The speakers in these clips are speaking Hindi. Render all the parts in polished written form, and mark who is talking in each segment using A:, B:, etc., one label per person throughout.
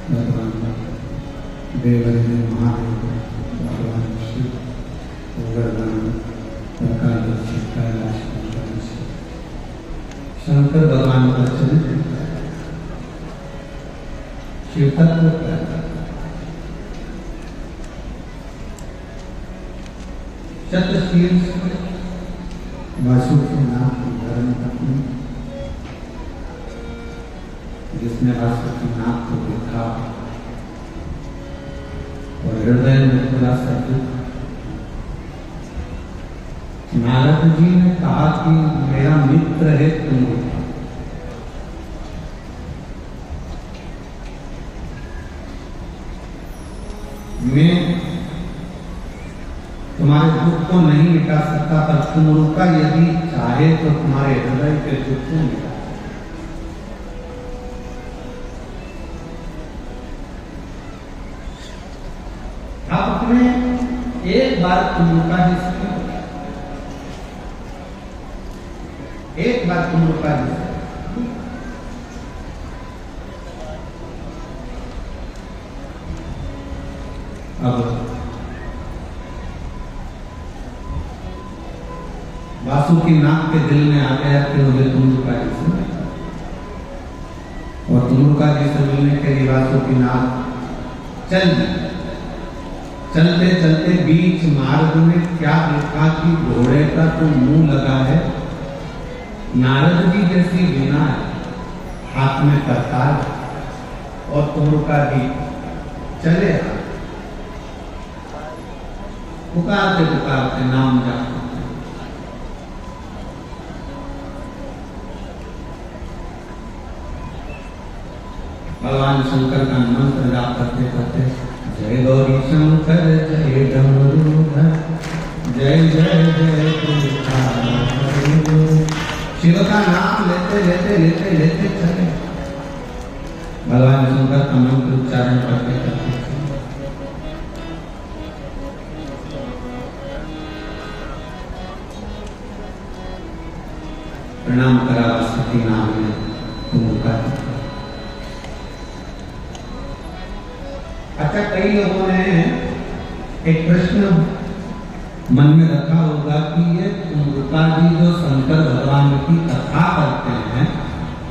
A: भगवान देवदेव महादेव भगवान शिव शंकर भगवान का चरित्र शिव तत्व का शतशील वासुकी नाम की धर्म पत्नी, जिसने वासुकी नाम को देखा और हृदय में खुला सा दुख। नारद जी ने कहा कि मेरा मित्र है तुम, मैं तुम्हारे दुख को नहीं मिटा सकता, पर तुम उनका यदि चाहे तो तुम्हारे हृदय के दुख को मिटा। आप अपने एक बार तुम उनका हिस्सा, एक बार तुम उनका हिस्सा, अब वासुकी नाग के दिल में आ गया कि मुझे तुमरुका जी से मिलना, और तुमरुका जी से मिलने के लिए वासुकी नाग चलते चलते बीच मार्ग में क्या देखा कि घोड़े का तो मुंह लगा है, नारद जी जैसी वीणा है, हाथ में करताल, और तुमरुका जी चले पुकारते पुकारते नाम जाते। भगवान शंकर का मंत्र जाप करते करते जय गौरी शंकर जय डमरूधर जय जय जय शिव का नाम लेते लेते लेते लेते चले। भगवान शंकर का मंत्र उच्चारण करते करते प्रणाम करा वासुकी नाम में तुमका। अच्छा, कई लोगों ने एक प्रश्न मन में रखा होगा कि ये तुमरुका जी जो शंकर भगवान की कथा करते हैं,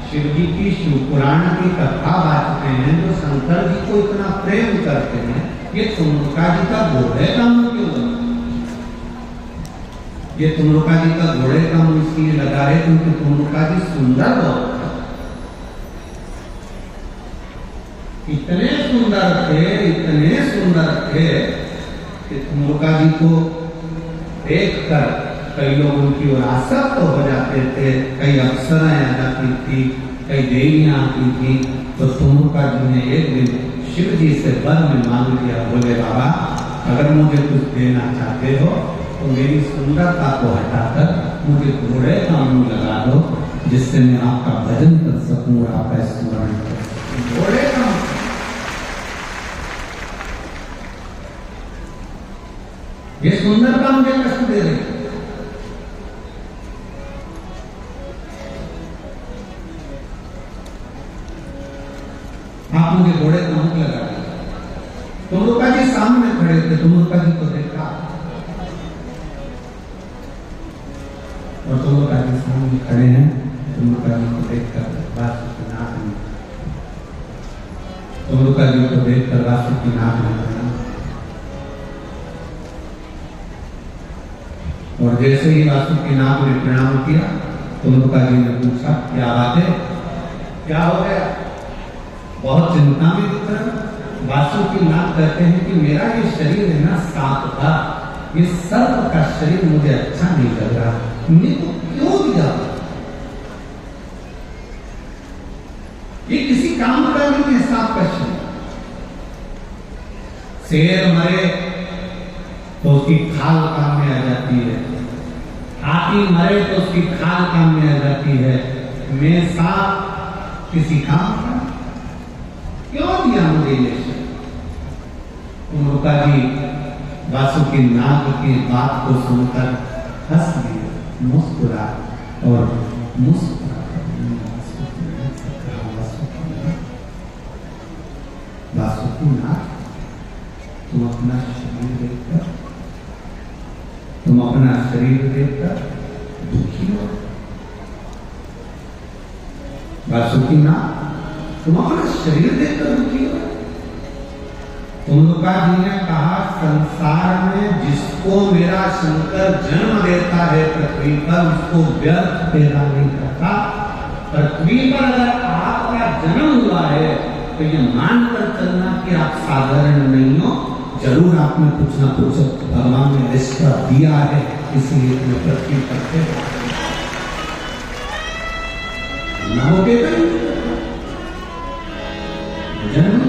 A: शिव जी की शिव पुराण की कथा बांटते हैं, जो शंकर जी को इतना प्रेम करते हैं, ये तुमरुका जी का घोड़े का मुंह क्यों लगा? ये तुमरुका जी का घोड़े का मुंह इसलिए लगा है क्योंकि तुमरुका जी सुंदर बहुत, इतने सुंदर थे कि तुमरुका जी को देखकर कई लोग उनकी ओर आसक्त हो जाते थे। कई अप्सराएं आ जाती थी, कई देवियां आती थी। तो तुमरुका जी ने एक दिन शिव जी से वर में मांग लिया, बोले बाबा अगर मुझे कुछ देना चाहते हो तो मेरी सुंदरता को हटाकर मुझे घोड़े का मुंह लगा दो, जिससे मैं आपका भजन कर सकूं और आपका स्मरण कर सकूं। घोड़े का ये सुंदरता मुझे कष्ट दे रही है। आप मुझे घोड़े का मुंह लगा दिया। तुमरुका जी सामने खड़े थे, तुमरुका जी को देखा और तुमरुका जी सामने खड़े हैं। तुमरुका जी को देखकर वासुकी नाग ने, तुमरुका जी को देखकर वासुकी नाग ने और जैसे ही वासुकी नाग ने प्रणाम किया, तुमरुका जी ने पूछा क्या बात है, क्या हो गया, बहुत चिंता में दिख रहा। वासुकी नाग कहते हैं कि मेरा ये शरीर है ना सांप का, ये सर्प का शरीर मुझे अच्छा नहीं लग रहा, तुमने तो क्यों दिया? ये किसी काम का नहीं है सांप का शरीर। शेर मरे तो उसकी खाल काम में आ जाती है, हाथी मरे तो उसकी खाल काम में आ जाती है, मैं सांप किसी काम का क्यों दिया मुझे ये शरीर? तुमरुका जी वासुकी नाग की बात को सुनकर हंस दिए, मुस्कुरा और मुस्कुरा तुम अपना शरीर देखकर, तुम अपना शरीर देखकर दुखी हो। वासुकी ना, तुम अपना शरीर देखकर दुखी हो। तुमका जी ने कहा संसार में जिसको मेरा शंकर जन्म देता है पृथ्वी पर, उसको व्यर्थ पैदा नहीं करता। पृथ्वी पर अगर आपका जन्म हुआ है तो ये मानकर चलना कि आप साधारण नहीं हो, जरूर आपने कुछ ना कुछ भगवान ने रिश्ता दिया है, इसलिए तुम्हें पृथ्वी पर थे ना हो गए जन्म।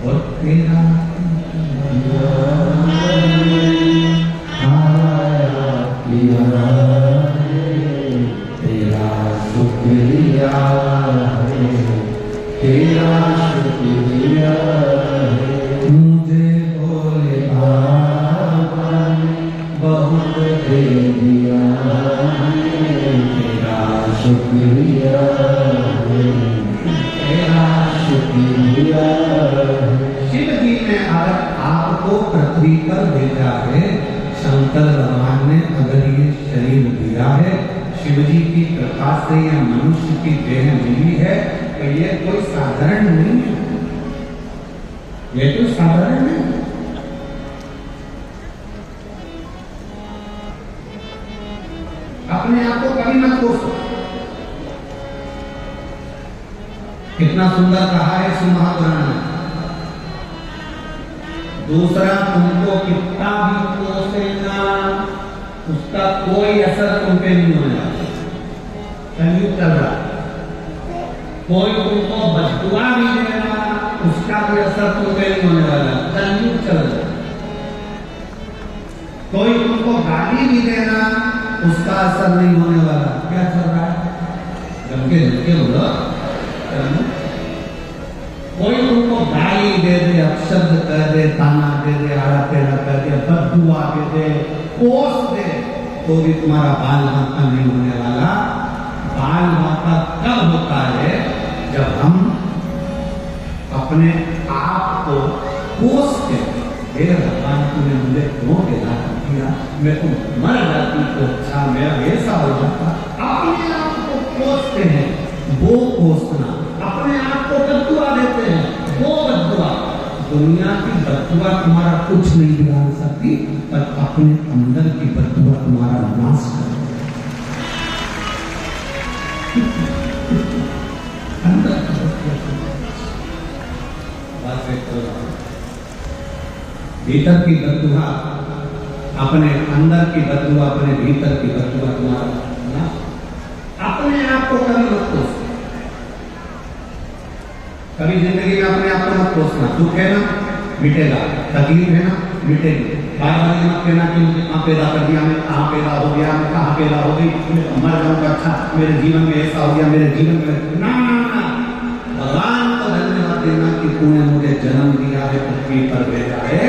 A: और तेरा शुक्रिया है, तेरा शुक्रिया है, मुझे भोले बाबा ने बहुत दे दिया है, तेरा शुक्रिया है, तेरा शुक्रिया है। शिव जी ने अगर आपको पृथ्वी पर भेजा है, शंकर भगवान ने अगर ये शरीर दिया है, शिव जी की कृपा से यह मनुष्य की देह मिली है, तो ये कोई साधारण नहीं है, ये कोई साधारण नहीं। अपने आप को कभी मत कोसो। कितना सुंदर कहा है इस महापुराण में, दूसरा तुमको कितना भी कोसेगा उसका कोई असर तुम पे नहीं होने वाला। कलयुग चल रहा, कोई तुमको बददुआ भी देगा उसका कोई असर तुम पे नहीं होने वाला। कलयुग चल रहा, कोई तुमको गाली भी देना उसका असर नहीं होने वाला। क्या चल रहा है? जमके जमके बोलो। कोई तुमको गाली दे दे, अपशब्द कर दे, ताना दे दे, आड़ा टेढ़ा कर दे, बददुआ दे दे, कोस दे, तो भी तुम्हारा बाल बांका नहीं होने वाला। बाल बांका तब होता है जब हम अपने आप को कोस के, हे भगवान तूने मुझे क्यों पैदा किया, मैं तो मर जाती तो अच्छा, मेरा ऐसा हो जाता। अपने आप को कोसते हैं, वो कोसना। अपने आप को बददुआ देते हैं, वो बददुआ। दुनिया की बददुआ तुम्हारा कुछ नहीं बिगाड़ सकती, पर अपने अंदर की बददुआ तुम्हारा नाश कर अंदर भीतर की बददुआ, अपने अंदर की बददुआ, अपने भीतर की बददुआ तुम्हारा नाश। अपने आप को कभी मत कोसो, कभी जिंदगी में अपने आप को मत कोसना। दुख है ना, मिटेगा। तकलीफ है ना, मिटेगी। बार बार मत कहना कि मुझे कहाँ पैदा कर दिया, मैं कहाँ पैदा हो गया, मैं कहाँ पैदा हो गई, मैं तो मर जाऊंगा, अच्छा मेरे जीवन में ऐसा हो गया, मेरे जीवन में ना। भगवान को धन्यवाद देना कि तूने मुझे जन्म दिया है, पृथ्वी पर भेजा है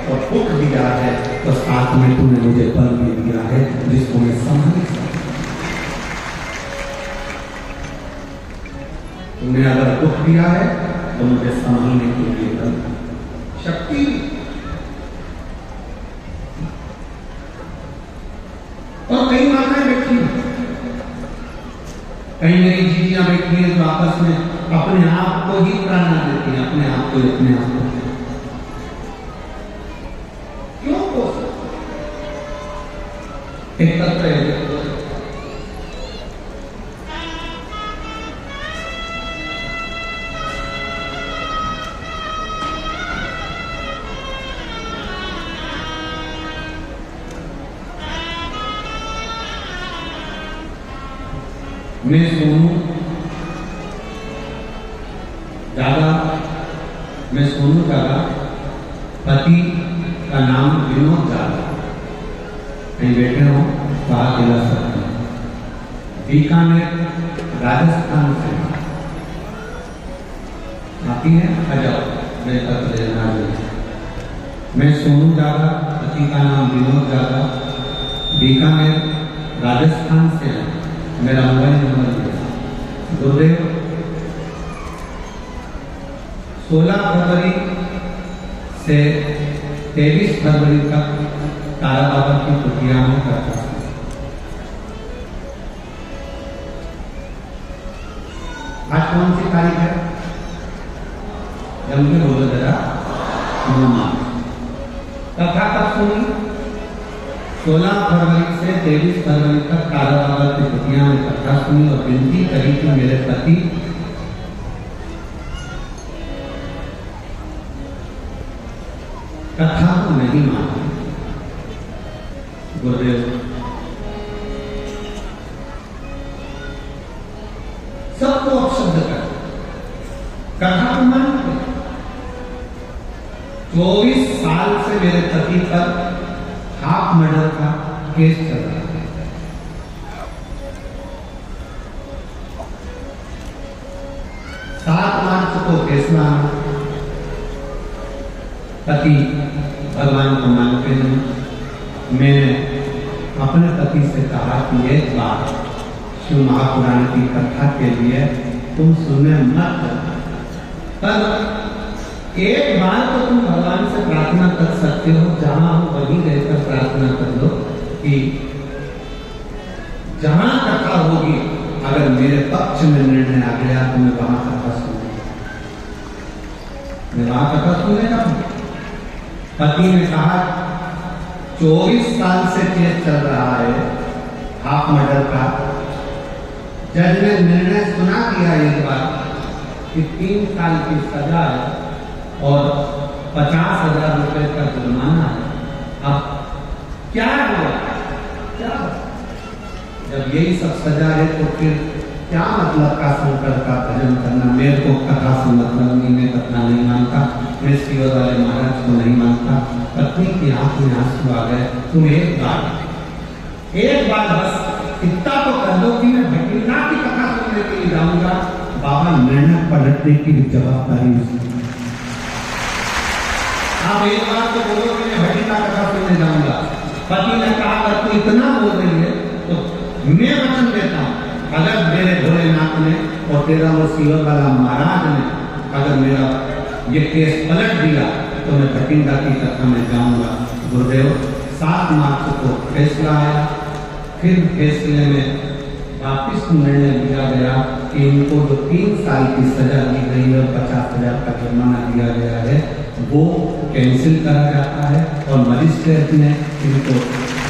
A: और दुख दिया है, तो साथ में तूने मुझे बल भी दिया है जिसको मैं संभाल सकता। तुमने अगर दुख दिया है तो मुझे संभालने के लिए शक्ति। और कई माताएं बैठी, कई मेरी जीजियां बैठी हैं जो आपस में अपने आप को ही प्राणा देती हैं, अपने आप को ही, अपने आप को। क्यों कोस? एक तत्व है, मैं सोनू दादा, मैं सोनू दादा, पति का नाम विनोद दादा, कहीं बैठे हो कहा दिला सकते हैं, बीकानेर राजस्थान से आती है। आ जाओ, मैं पत्र देना। मैं सोनू दादा, पति का नाम विनोद दादा, बीकानेर राजस्थान से है। मेरा मोबाइल नंबर दिया। गुरुदेव 16 फरवरी से 23 फरवरी तक तारा बाबा की कुटिया में करता था। आज कौन सी तारीख है? जम के बोलो जरा। कथा कब सुनी? 16 फरवरी से 23 फरवरी तक तारा बाबा की कुटिया में कथा सुनी और विनती करी कि मेरे पति कथा को नहीं माना। गुरुदेव सबको अपशब्द कर कथा को मानते। 24 साल से मेरे पति पर हाफ मर्डर का केस चल रहा है। सात मार्च को फैसला, पति भगवान को मानते हैं। मैंने अपने पति से कहा कि एक बार शिव महापुराण की कथा के लिए तुम सुनने मत, पर एक बार तो तुम भगवान से प्रार्थना कर सकते हो, जहां हो वहीं रहकर प्रार्थना कर लो कि जहां कथा होगी अगर मेरे पक्ष में निर्णय आ गया तो मैं वहां कथा सुनूंगा, मैं वहां कथा सुनेगा। पति ने कहा 24 साल से केस चल रहा है हाफ मर्डर का। जज ने निर्णय सुना दिया एक बार कि 3 साल की सजा है और 50,000 रुपए का जुर्माना है। अब क्या हुआ? क्या जब यही सब सजा है तो फिर क्या मतलब का शंकर का भजन करना? मेरे को कथा से मतलब नहीं, मैं कथा नहीं मानता, मैं शिव वाले महाराज को नहीं मानता। पत्नी की आंख में आंसू आ गए। तुम एक बार बस इतना तो कर दो कि मैं भटिंडा की कथा सुनने के लिए जाऊंगा। बाबा निर्णय पलटने की भी जवाबदारी उसकी। आप एक बार तो बोलो कि मैं भटिंडा कथा सुनने जाऊंगा। पति ने कहा अगर तू इतना बोल रही है तो मैं वचन देता हूं, अगर मेरे भोलेनाथ ने और तेरा वो शिव वाला महाराज ने अगर मेरा ये केस पलट दिया तो मैं भटिंडा की कथा में जाऊंगा। गुरुदेव 7 मार्च को फैसला आया। फिर फैसले में वापिस निर्णय लिया गया कि इनको जो 3 साल की सजा दी गई है और 50,000 का जुर्माना दिया गया है वो कैंसिल करा जाता है। और मजिस्ट्रेट ने इनको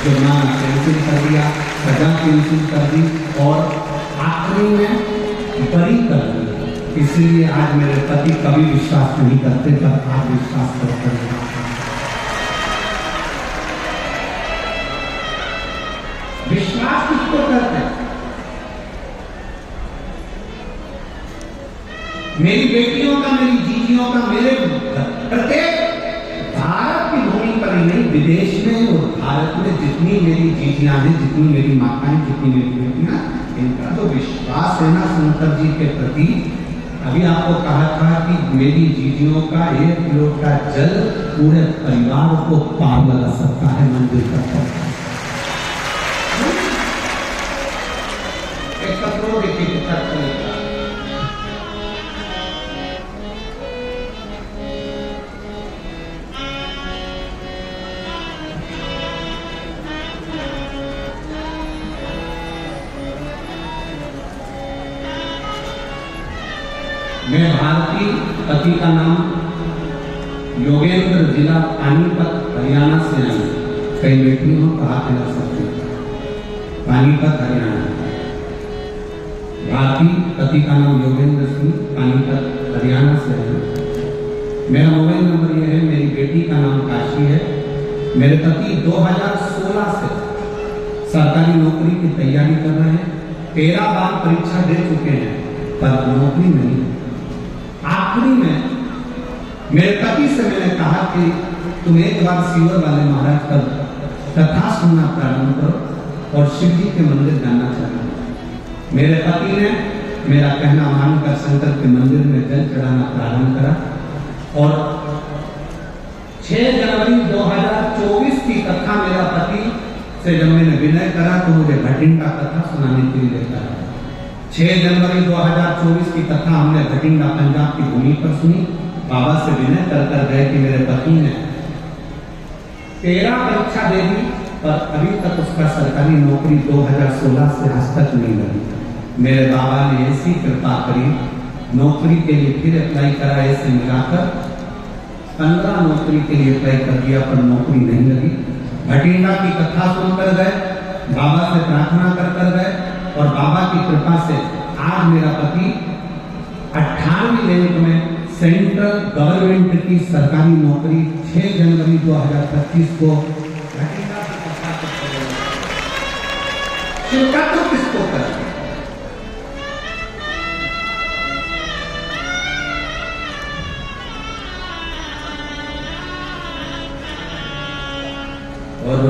A: जुर्माना कैंसिल कर दिया, सजा कैंसिल कर दी और आखिरी में बरी कर दी। इसलिए आज मेरे पति कभी विश्वास नहीं करते, पर आप विश्वास करते हैं। विश्वास किसको करते हैं? मेरी बेटियों का, मेरी जीजियों का, मेरे प्रत्येक भारत की भूमि पर ही नहीं, विदेश में और भारत में जितनी मेरी जीजियां हैं, जितनी मेरी माताएं, जितनी मेरी बेटियां, इनका तो विश्वास है ना शंकर जी के प्रति। अभी आपको कहा था कि मेरी जीजियों का 1 लोटा जल पूरे परिवार को पार लगा सकता है, मंदिर करता है। मैं भारती, पति का नाम योगेंद्र, जिला पानीपत हरियाणा से आई। कई बेटियों का हाथ लग सकते, पानीपत हरियाणा। भारती, पति का नाम योगेंद्र सिंह, पानीपत हरियाणा से आई। मेरा मोबाइल नंबर यह है। मेरी बेटी का नाम काशी है। मेरे पति 2016 से सरकारी नौकरी की तैयारी कर रहे हैं। 13 बार परीक्षा दे चुके हैं पर नौकरी नहीं। आखिरी में मेरे पति से मैंने कहा कि तुम एक बार शिव वाले महाराज का कथा सुनना प्रारंभ करो और शिव जी के मंदिर जाना चाहिए। मेरे पति ने मेरा कहना मानकर शंकर के मंदिर में जल चढ़ाना प्रारंभ करा और 6 जनवरी 2024 की कथा मेरा पति से जब मैंने विनय करा तो मुझे भटिंडा कथा सुनाने के लिए लेकर आया। 6 जनवरी 2024 की कथा हमने भटिंडा पंजाब की भूमि पर सुनी। बाबा से विनय कर गए कि मेरे पति ने 13 परीक्षा दे दी पर अभी तक उसका सरकारी नौकरी 2016 से आज तक नहीं लगी। मेरे बाबा ने ऐसी कृपा करी, नौकरी के लिए फिर अप्लाई करा, ऐसे मिलाकर 15 नौकरी के लिए अप्लाई कर दिया पर नौकरी नहीं लगी। भटिंडा की कथा सुनकर गए, बाबा से प्रार्थना कर गए और बाबा की कृपा से आज मेरा पति 98 रैंक में सेंट्रल गवर्नमेंट की सरकारी नौकरी 6 जनवरी 2025 को भटिंडा की कथा शिरकत तो किसको कर और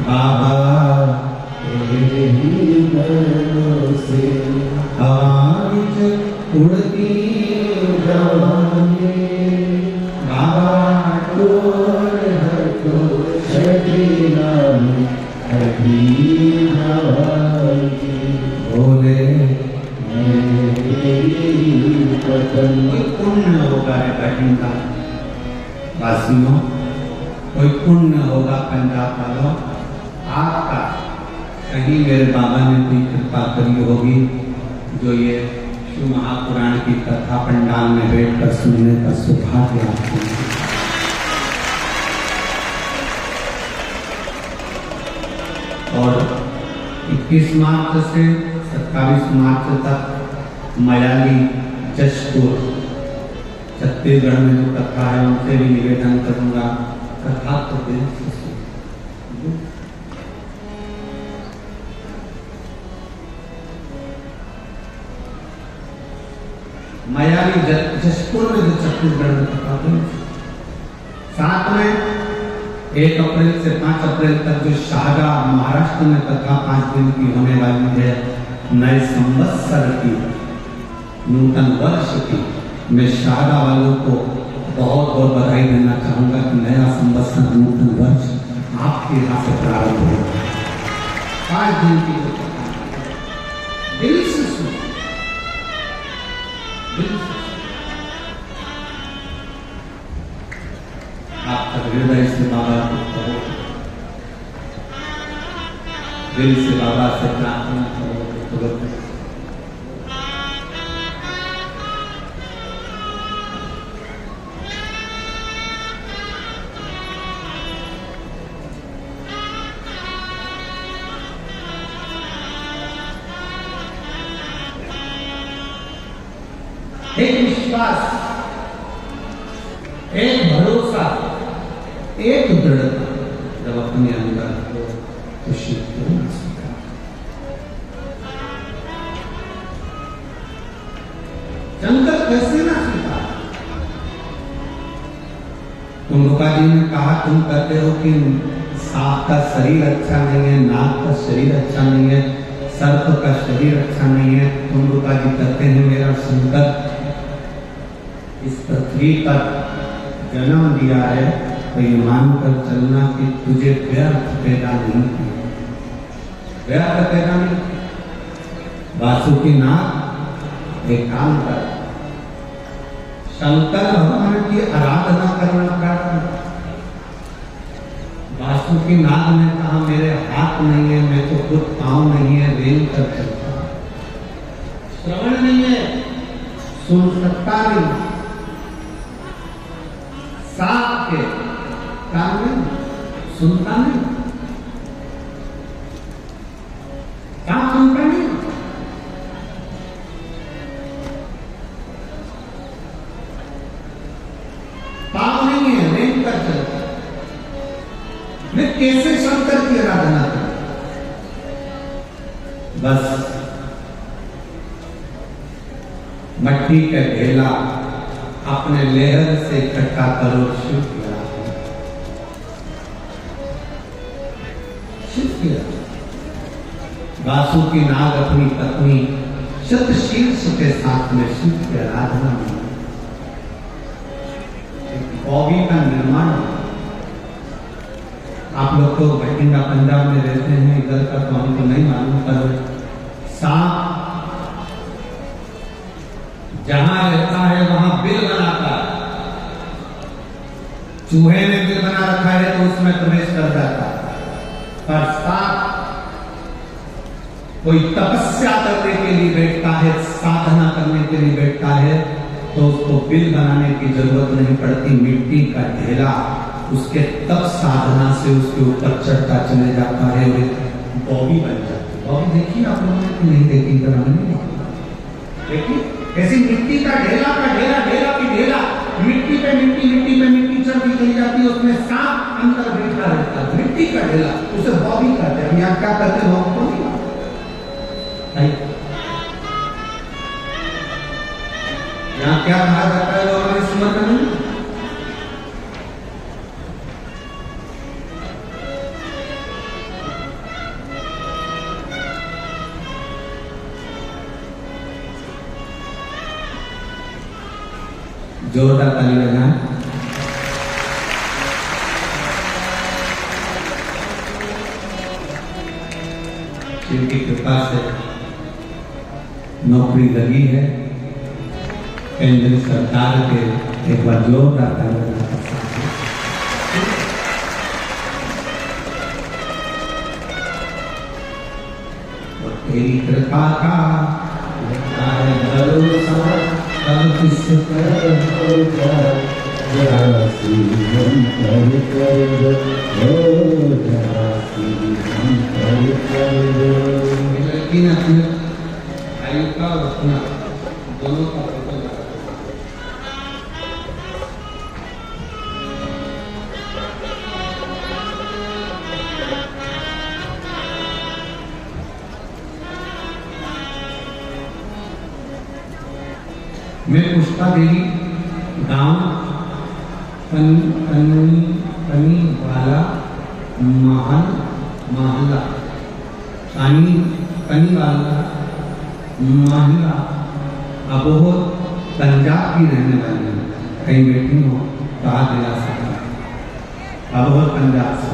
A: बाबा आज उड़ती बोले कोई पुण्य होगा रे भटिंडा वासियों, कोई पुण्य होगा पंजाब वालों आपका, कहीं मेरे बाबा ने कोई कृपा करी होगी जो ये शिव महापुराण की कथा पंडाल में बैठकर सुनने का सौभाग्य आपको। और 21 मार्च से 27 मार्च तक मयाली जशपुर छत्तीसगढ़ में जो कथा है उनसे भी निवेदन करूंगा, कथा तो दिल से सुनो। मयाली जशपुर में जो छत्तीसगढ़ में कथा हुई, साथ में 1 अप्रैल से 5 अप्रैल तक जो शाहजहाँ महाराष्ट्र में कथा 5 दिन की होने वाली है, नए संवत्सर की, नूतन वर्ष की। मैं शाहजहाँ वालों को बहुत बहुत बधाई देना चाहूंगा कि नया संवत्सर नूतन वर्ष आपके यहाँ से प्रारंभ होगा। 5 दिन की जो कथा दिल से सुनो, दिल से आपका हृदय से बाबा को कहो, दिल से बाबा से प्रार्थना करो। एक विश्वास, एक भरोसा, एक दृढ़ता जब अपने अंदर हो तो शिव क्यों ना स्वीकार। शंकर कैसे ना स्वीकार। तुंगुका जी ने कहा तुम कहते हो कि सांप का शरीर अच्छा नहीं है, नाग का शरीर अच्छा नहीं है, सर्प का शरीर अच्छा नहीं है। तुंगुका जी कहते हैं मेरा शंकर इस पृथ्वी पर जन्म दिया है तो ये मानकर चलना कि तुझे व्यर्थ पैदा नहीं किया, व्यर्थ पैदा नहीं। वासुकीनाथ एक काम कर, शंकर भगवान की आराधना करना पड़ा। वासुकीनाथ ने कहा मेरे हाथ नहीं है, मैं तो खुद पाँव नहीं है, रेल कर चलता, श्रवण नहीं है, सुन सकता नहीं, सांप के कान में सुनता नहीं, सांप सुनता नहीं, पाँव नहीं है, रेंग कर चलता। मैं कैसे शंकर की आराधना करूं? बस मट्टी का ढेला अपने लेहर से इकट्ठा करो, शिव किया, शिव किया। वासुकीनाग अपनी पत्नी शतशीर्ष के साथ में शिव की आराधना में बॉबी का निर्माण। आप लोग तो भटिंडा पंजाब में रहते हैं, इधर का तो हमको नहीं मालूम, पर सांप जहां रहता है वहां बिल बनाता है। चूहे ने बिल बना रखा है तो उसमें प्रवेश कर जाता है। पर सांप कोई तपस्या करने के लिए बैठता है, साधना करने के लिए बैठता है, तो उसको बिल बनाने की जरूरत नहीं पड़ती। मिट्टी का ढेला उसके तप साधना से उसके ऊपर चढ़ता चले जाता है और एक बॉबी बन जाती है। बॉबी देखिए आप लोगों ने नहीं देखी? देखिए ऐसी मिट्टी का ढेला ढेला की ढेला, मिट्टी पे मिट्टी चढ़ती चली जाती है, उसमें सांप अंदर बैठा रहता है। मिट्टी का ढेला, उसे बॉबी कहते हैं। हम यहाँ क्या करते हैं? बॉबी को नहीं यहाँ क्या कहा जाता है वो हमारी समझ में नहीं। जोरदार ताली बजाएं। जिनकी कृपा से नौकरी लगी है, केंद्र सरकार के, एक बार जोरदार ताली बजाएं। और तेरी कृपा का भरोसा किससे लड़की ने अपने भाई का और अपना दोनों का फोटो लगा। मैं पुष्पा देवी गांव वाला महला अबोहर पंजाब की रहने वाली है। कहीं बैठी हो कहा दिला सकता अबोहर पंजाब से।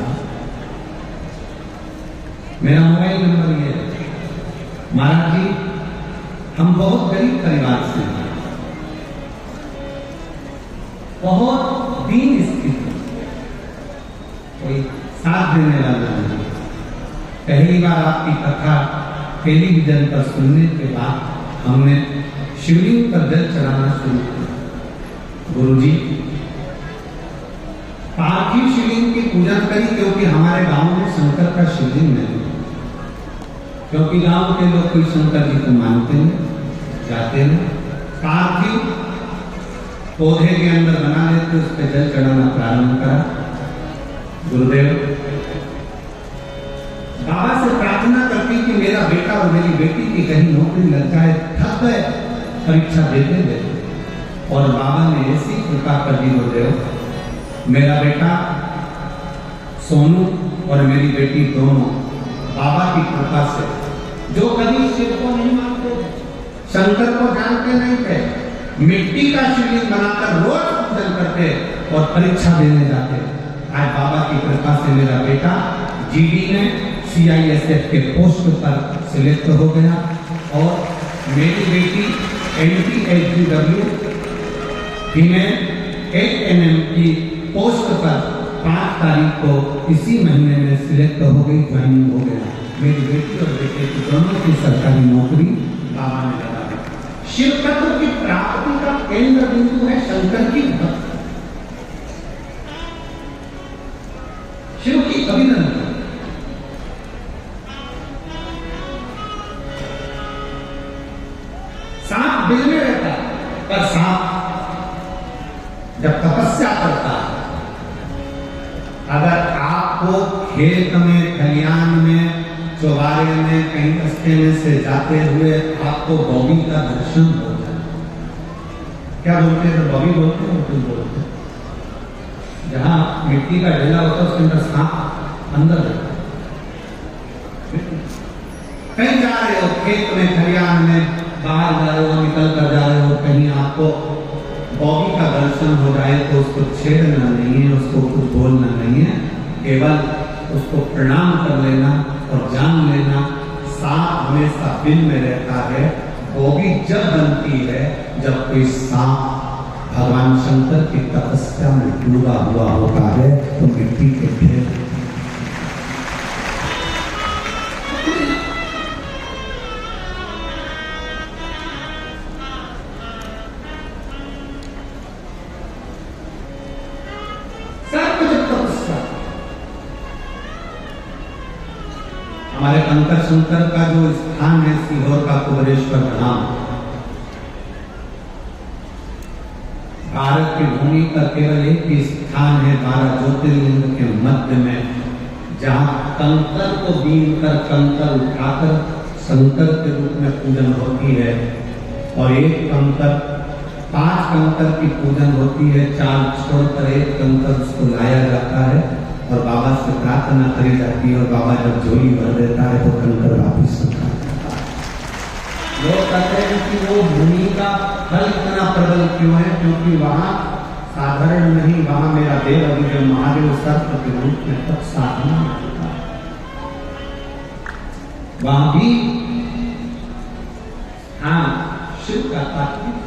A: मेरा मोबाइल नंबर ये है। महाराज जी, हम बहुत गरीब परिवार से हैं, बहुत दीन स्थिति, कोई साथ देने वाला नहीं। पहली बार आपकी कथा टेलीविजन पर सुनने के बाद हमने शिवलिंग पर जल चढ़ाना शुरू किया। गुरुजी, पार्थिव शिवलिंग की पूजा करी, क्योंकि हमारे गांव में शंकर का शिवलिंग नहीं, क्योंकि गांव के लोग कोई शंकर जी को मानते हैं, जाते हैं। पार्थिव पौधे के अंदर बना लेते, उस पर जल चढ़ाना प्रारंभ करा। गुरुदेव बाबा से प्रार्थना करती कि मेरा बेटा और मेरी बेटी की कहीं नौकरी लग जाए, थक गए परीक्षा देते देते। और बाबा ने ऐसी कृपा कर दी गुरुदेव, मेरा बेटा सोनू और मेरी बेटी दोनों बाबा की कृपा से, जो कभी शिव को नहीं मानते, शंकर को जानते नहीं थे, मिट्टी का शिवलिंग बनाकर रोज पूजन करते और परीक्षा देने जाते। आज बाबा की कृपा से मेरा बेटा जीडी में CISF के पोस्ट पर सिलेक्ट हो गया और मेरी बेटी NTHW फीमेल 8NM की पोस्ट पर 5 तारीख को इसी महीने में सिलेक्ट हो गई, ज्वाइनिंग हो गया। मेरी बेटी और बेटे की दोनों की सरकारी नौकरी बाबा ने लगा दी। शिव तत्व की प्राप्ति का केंद्र बिंदु है शंकर की भक्ति, शिव की अभिनंदन। सांप बिल में रहता है, पर सांप जब तपस्या करता है, अगर आपको खेत में, खलियान में, चौबारे में, कहीं रास्ते में से जाते हुए आपको बॉबी का दर्शन हो जाए, क्या बोलते हैं? बॉबी बोलते हैं, कुछ बोलते हैं। जहां मिट्टी का ढेला होता है उसके अंदर सांप अंदर रहता है। कहीं जा रहे हो, खेत में, खलियान में, बाहर जा रहे हो, निकल कर जा रहे हो, कहीं आपको बॉबी का दर्शन हो जाए तो उसको छेड़ना नहीं है, उसको कुछ बोलना नहीं है, केवल उसको प्रणाम कर लेना और जान लेना सांप हमेशा बिल में रहता है, वो भी जब बनती है जब कोई सांप भगवान शंकर की तपस्या में डूबा हुआ होता है तो मिट्टी के ढेर। हमारे कंकर शंकर का जो स्थान है सीहोर का कुबरेश्वर धाम, भारत की भूमि का केवल एक ही स्थान है 12 ज्योतिर्लिंग के मध्य में, जहां कंकर को बीन कर कंकर उठाकर शंकर के रूप में पूजन होती है। और एक कंकर 5 कंकर की पूजन होती है, 4 छोड़कर एक कंकर उसको लाया जाता है और बाबा से प्रार्थना करी जाती है और बाबा जब झोली भर देता है तो कंकर वापिस होता है। लोग कहते हैं कि वो भूमि का फल इतना प्रबल क्यों है, क्योंकि वहां साधारण नहीं, वहां मेरा देव अभिजय महादेव सर्प के रूप में तब साधना होता है। वहां भी हाँ शिव का तात्विक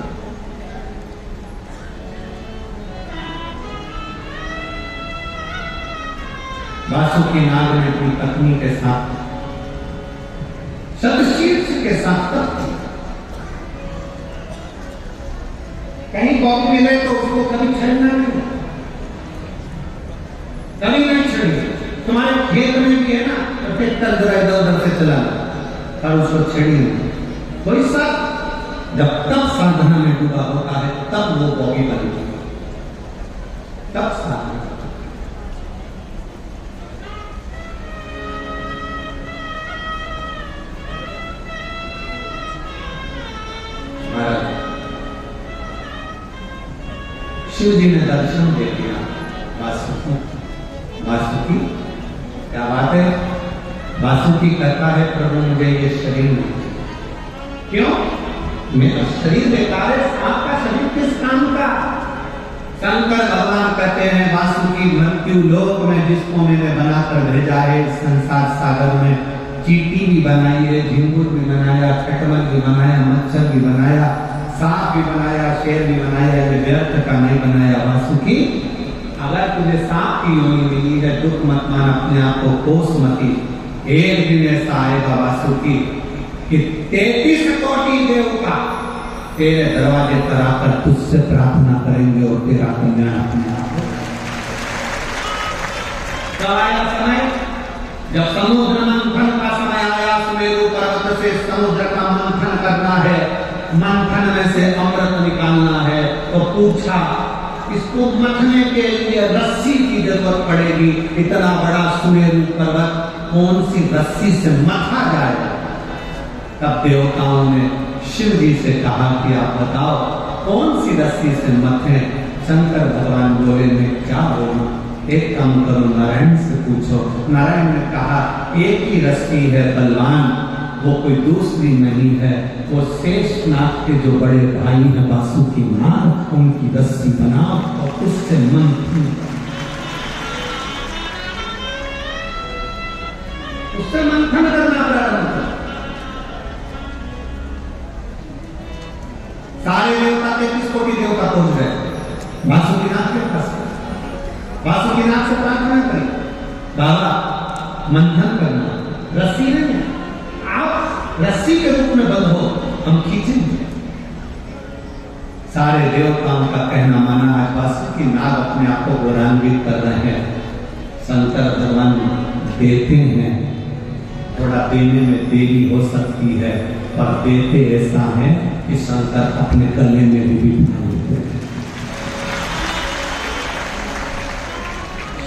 A: वासुकी नाग ने अपनी पत्नी के साथ शतशीर्ष के साथ कहीं बॉबी मिले तो उसको कभी छेड़ना नहीं, कभी नहीं छेड़िए। तुम्हारे खेत में भी है ना तो ट्रैक्टर जरा इधर उधर से चला और उसको छेड़िए। कोई सा जब तब साधना में डूबा होता है तब वो बॉबी बनेगी, तब साधना। शिव जी ने दर्शन दे दिया वासुकी, क्या बात है। वासुकी कहता है प्रभु मुझे ये शरीर नहीं, क्यों मेरा शरीर बेकार है, आपका शरीर किस काम का। शंकर भगवान कहते हैं वासुकी मृत्यु लोक में जिसको मैंने बनाकर भेजा है, संसार सागर में चींटी भी बनाई है, झिंगुर भी बनाया, खटमल भी बनाया, मच्छर भी बनाया, सांप भी बनाया, शेर भी बनाया, ये व्यर्थ का नहीं बनाया वासुकी। अगर तुझे सांप की योनि मिली है दुख मत मान, अपने आप को कोस मती। एक दिन ऐसा आएगा वासुकी कि 33 कोटि देवता तेरे दरवाजे पर आकर तुझसे प्रार्थना करेंगे और तेरा कल्याण अपने आप होगा। कब आया समय? जब समुद्र मंथन का समय आया, सुमेरु पर्वत से समुद्र का मंथन करना है, मंथन में से अमृत निकालना है, तो पूछा इसको मथने के लिए रस्सी की जरूरत पड़ेगी। इतना बड़ा सुमेरु पर्वत कौन सी रस्सी से मथा जाएगा? तब देवताओं ने शिव जी से कहा कि आप बताओ कौन सी रस्सी से मथे। शंकर भगवान बोले मैं क्या बोलूं, एक काम करो नारायण से पूछो। नारायण ने कहा एक ही रस्सी है बलवान, वो कोई दूसरी नहीं है, वो शेषनाग के जो बड़े भाई हैं वासुकी नाग, उनकी रस्सी बनाओ और उससे मंथन करना प्रारंभ करो। सारे देवता 33 कोटि देवता पहुंच गए वासुकीनाथ के पास। वासुकीनाथ से प्रार्थना करें बाबा मंथन करना, रस्सी नहीं, आप रस्सी के रूप में बंधो, हम खींचेंगे। सारे देवताओं का कहना माना। आज वासुकी नाग अपने आप को गौरवान्वित कर रहे हैं। शंकर भगवान देते हैं, थोड़ा देने में देरी हो सकती है, पर देते ऐसा है कि शंकर अपने गले में भी बिठा लेते हैं।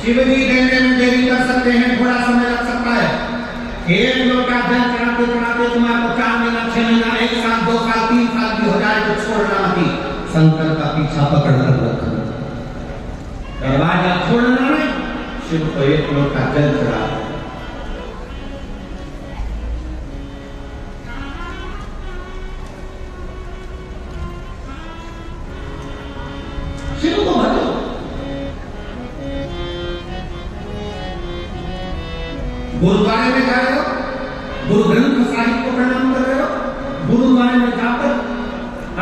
A: शिव जी देने में देरी कर सकते हैं, थोड़ा समय लग सकता है। एक लोटा जल चढ़ाते चढ़ाते तुम्हारे को 4 महीना, 6 महीना, 1 साल, 2 साल, 3 साल भी हो जाए तो छोड़ना नहीं। शंकर का पीछा पकड़ कर रखना, दरवाजा छोड़ना नहीं। शिव को 1 लोटा जल चढ़ा, शिव को भजो। गुरुद्वारे में जा रहे हो, गुरु ग्रंथ साहिब को प्रणाम कर रहे हो, गुरुद्वारे में जाप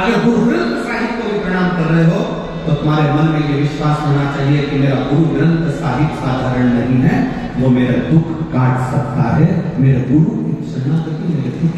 A: अगर गुरु ग्रंथ साहिब को भी प्रणाम कर रहे हो तो तुम्हारे मन में ये विश्वास होना चाहिए कि मेरा गुरु ग्रंथ साहिब साधारण नहीं है, वो मेरा दुख काट सकता है। मेरे गुरु की शरणागति मेरे दुख